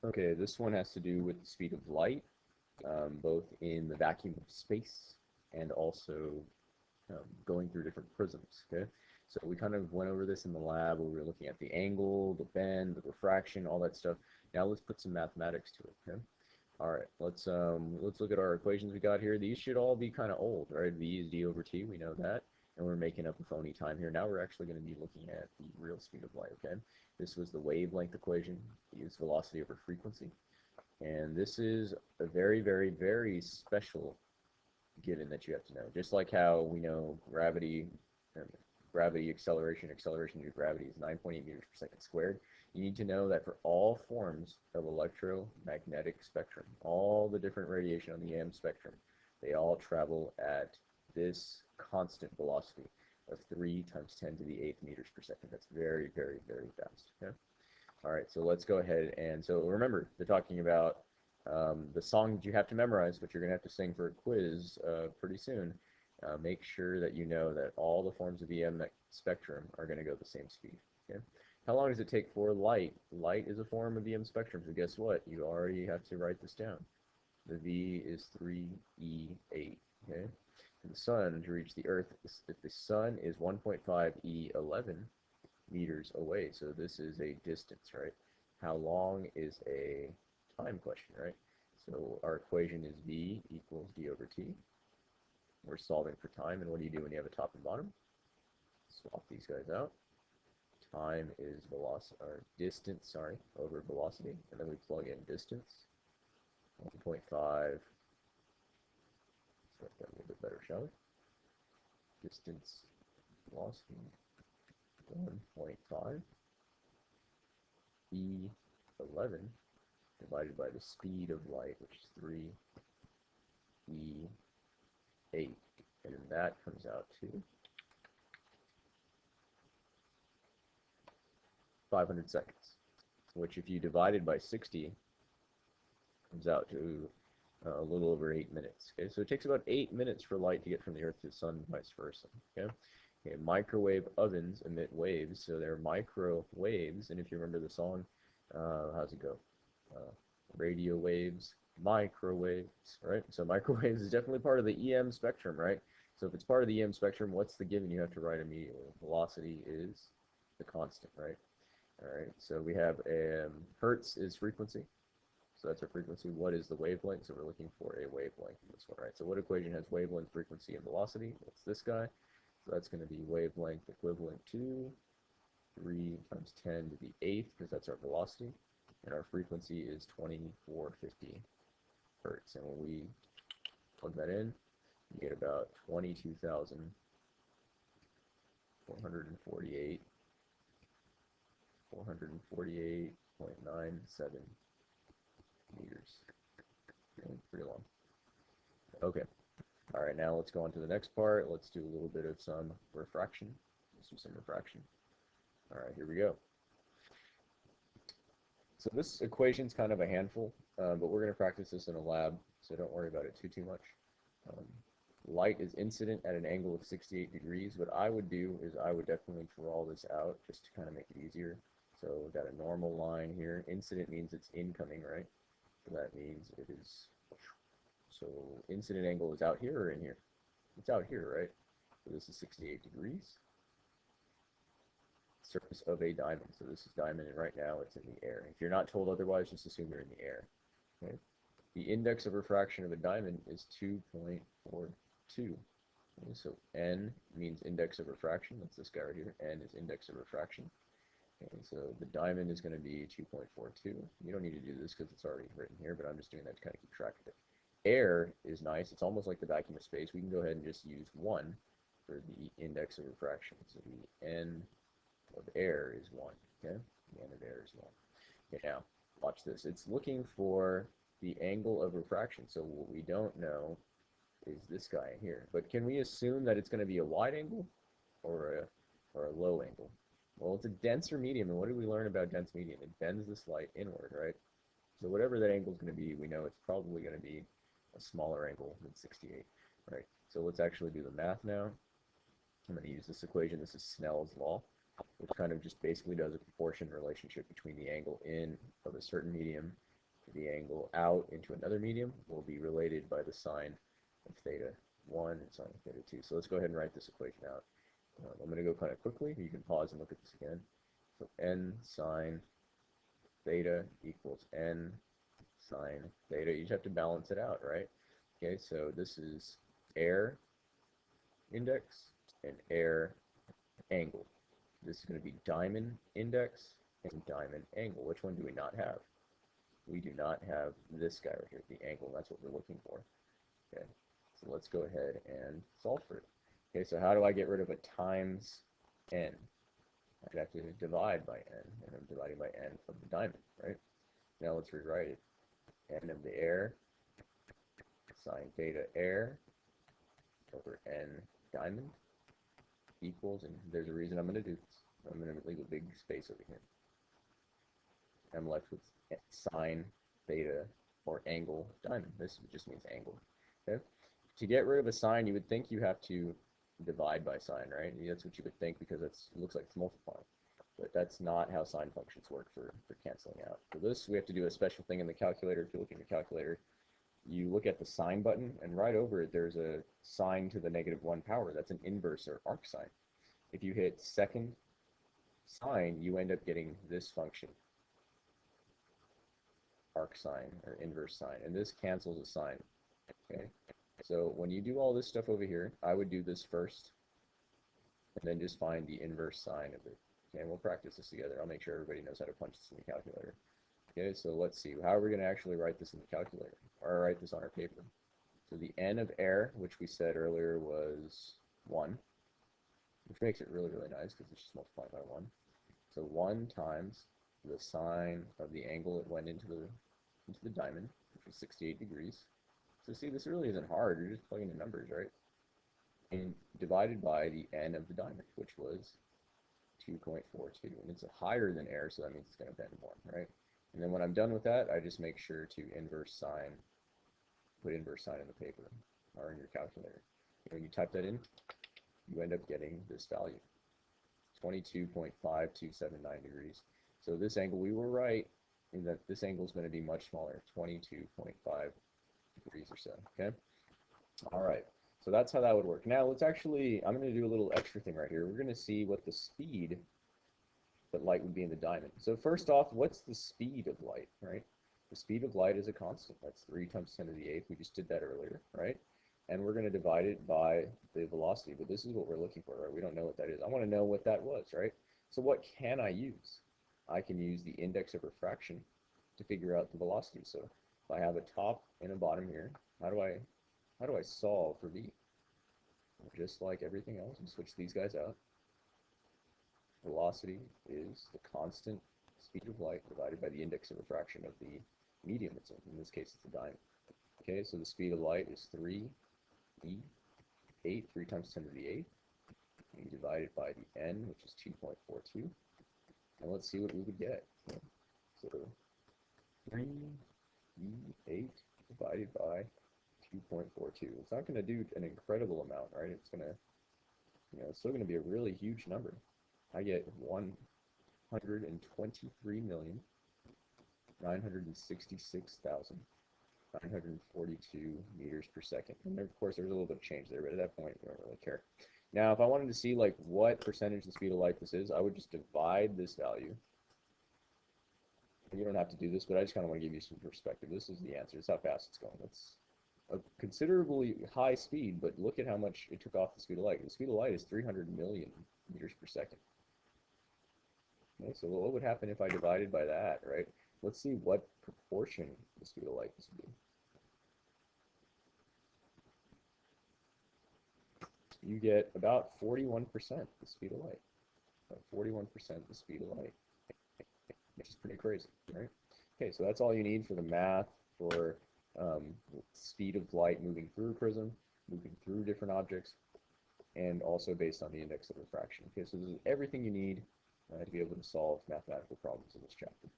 Okay, this one has to do with the speed of light, both in the vacuum of space and also going through different prisms. Okay, so we kind of went over this in the lab where we were looking at the angle, the bend, the refraction, all that stuff. Now let's put some mathematics to it. Okay. All right, let's look at our equations we got here. These should all be kind of old, right? V is d over t, we know that, and we're making up a phony time here. Now we're actually going to be looking at the real speed of light. Okay, this was the wavelength equation. Use velocity over frequency, and this is a very, very, very special given that you have to know. Just like how we know gravity, gravity acceleration, acceleration due to gravity is 9.8 meters per second squared. You need to know that for all forms of electromagnetic spectrum, all the different radiation on the EM spectrum, they all travel at this constant velocity of 3 times 10 to the 8th meters per second. That's very, very, very fast. Okay? All right, so let's go ahead and so remember, they're talking about the song that you have to memorize, but you're going to have to sing for a quiz pretty soon. Make sure that you know that all the forms of EM spectrum are going to go the same speed. Okay? How long does it take for light? Light is a form of EM spectrum, so guess what? You already have to write this down. The V is 3E8. Okay? For the sun to reach the Earth, if the sun is 1.5 E11 meters away, so this is a distance, right? How long is a time question, right? So our equation is V equals d over t. We're solving for time, and what do you do when you have a top and bottom? Swap these guys out. Time is velocity, or distance, sorry, over velocity, and then we plug in distance. 1.5. Let's write that a little bit better, shall we? Distance, velocity, 1.5 E11 divided by the speed of light, which is 3E8, and then that comes out to 500 seconds, which if you divide it by 60 comes out to a little over 8 minutes. Okay, so it takes about 8 minutes for light to get from the Earth to the Sun, and vice versa. Okay, okay, microwave ovens emit waves, so they're microwaves, and if you remember the song, how's it go? Radio waves, microwaves, right? So microwaves is definitely part of the EM spectrum, right? So if it's part of the EM spectrum, what's the given you have to write immediately? Velocity is the constant, right? All right, so we have hertz is frequency. So that's our frequency. What is the wavelength? So we're looking for a wavelength in this one, right? So what equation has wavelength, frequency, and velocity? It's this guy. So that's going to be wavelength equivalent to 3 times 10 to the 8th, because that's our velocity. And our frequency is 2450 hertz. And when we plug that in, you get about 22,448 448.97 meters. Okay, pretty long. Okay. All right, now let's go on to the next part. Let's do a little bit of some refraction. Let's do some refraction. All right, here we go. So this equation's kind of a handful, but we're going to practice this in a lab, so don't worry about it too much. Um, light is incident at an angle of 68 degrees. What I would do is I would definitely draw all this out just to kind of make it easier. So we've got a normal line here. Incident means it's incoming, right? So that means it is, so incident angle is out here or in here? It's out here, right? So this is 68 degrees. Surface of a diamond. So this is diamond, and right now it's in the air. If you're not told otherwise, just assume you're in the air. Okay? The index of refraction of a diamond is 2.42. Okay, so N means index of refraction. That's this guy right here. N is index of refraction. Okay, so the diamond is going to be 2.42. You don't need to do this because it's already written here, but I'm just doing that to kind of keep track of it. Air is nice. It's almost like the vacuum of space. We can go ahead and just use 1 for the index of refraction. So the N of air is 1. Okay, the N of air is 1. Okay, now watch this. It's looking for the angle of refraction. So what we don't know is this guy here. But can we assume that it's going to be a wide angle or a low angle? Well, it's a denser medium, and what did we learn about dense medium? It bends this light inward, right? So whatever that angle is going to be, we know it's probably going to be a smaller angle than 68, right? So let's actually do the math now. I'm going to use this equation. This is Snell's law, which kind of just basically does a proportion relationship between the angle in of a certain medium the angle out into another medium will be related by the sine of theta 1 and sine of theta 2. So let's go ahead and write this equation out. I'm going to go kind of quickly. You can pause and look at this again. So n sine theta equals n sine theta. You just have to balance it out, right? Okay, so this is air index and air angle. This is going to be diamond index and diamond angle. Which one do we not have? We do not have this guy right here, the angle. That's what we're looking for. Okay, so let's go ahead and solve for it. Okay, so how do I get rid of a times n? I'd have to divide by n, and I'm dividing by n of the diamond, right? Now let's rewrite it. N of the air, sine theta air, over n diamond, equals, and there's a reason I'm going to do this. I'm going to leave a big space over here. I'm left with sine theta, or angle diamond. This just means angle. Okay? To get rid of a sine, you would think you have to divide by sine, right? That's what you would think because it looks like it's multiplying. But that's not how sine functions work for canceling out. For this, we have to do a special thing in the calculator. If you look at your calculator, you look at the sine button, and right over it, there's a sine to the -1 power. That's an inverse or arc sine. If you hit second sine, you end up getting this function, arc sine or inverse sine, and this cancels a sine. Okay, so when you do all this stuff over here, I would do this first, and then just find the inverse sine of it. Okay, and we'll practice this together. I'll make sure everybody knows how to punch this in the calculator. Okay, so let's see. How are we going to actually write this in the calculator, or write this on our paper? So the n of air, which we said earlier was 1, which makes it really, really nice because it's just multiplied by 1. So 1 times the sine of the angle it went into the diamond, which was 68 degrees. So see, this really isn't hard. You're just plugging in numbers, right? And divided by the n of the diamond, which was 2.42. And it's higher than air, so that means it's going to bend more, right? And then when I'm done with that, I just make sure to put inverse sine in the paper or in your calculator. And when you type that in, you end up getting this value, 22.5279 degrees. So this angle, we were right in that this angle is going to be much smaller, 22.5 degrees or so, okay? All right, so that's how that would work. Now let's actually, I'm going to do a little extra thing right here. We're going to see what the speed that light would be in the diamond. So first off, what's the speed of light, right? The speed of light is a constant. That's 3 times 10 to the 8th. We just did that earlier, right? And we're going to divide it by the velocity, but this is what we're looking for, right? We don't know what that is. I want to know what that was, right? So what can I use? I can use the index of refraction to figure out the velocity. So if I have a top and a bottom here, how do I solve for V? Just like everything else, we switch these guys out. Velocity is the constant speed of light divided by the index of refraction of the medium it's in. In this case, it's a diamond. Okay, so the speed of light is 3 times 10 to the 8th. You divide it by the n, which is 2.42. And let's see what we would get. So 3e8 divided by 2.42. It's not going to do an incredible amount, right? It's going to, it's still going to be a really huge number. I get 123,966,942 meters per second. And of course, there's a little bit of change there, but at that point, we don't really care. Now, if I wanted to see like what percentage the speed of light this is, I would just divide this value. You don't have to do this, but I just kind of want to give you some perspective. This is the answer. It's how fast it's going. It's a considerably high speed, but look at how much it took off the speed of light. The speed of light is 300 million meters per second. Okay, so what would happen if I divided by that, right? Let's see what proportion the speed of light this would be. You get about 41% the speed of light. About 41% the speed of light, which is pretty crazy, right? Okay, so that's all you need for the math for speed of light moving through a prism, moving through different objects, and also based on the index of refraction. Okay, so this is everything you need to be able to solve mathematical problems in this chapter.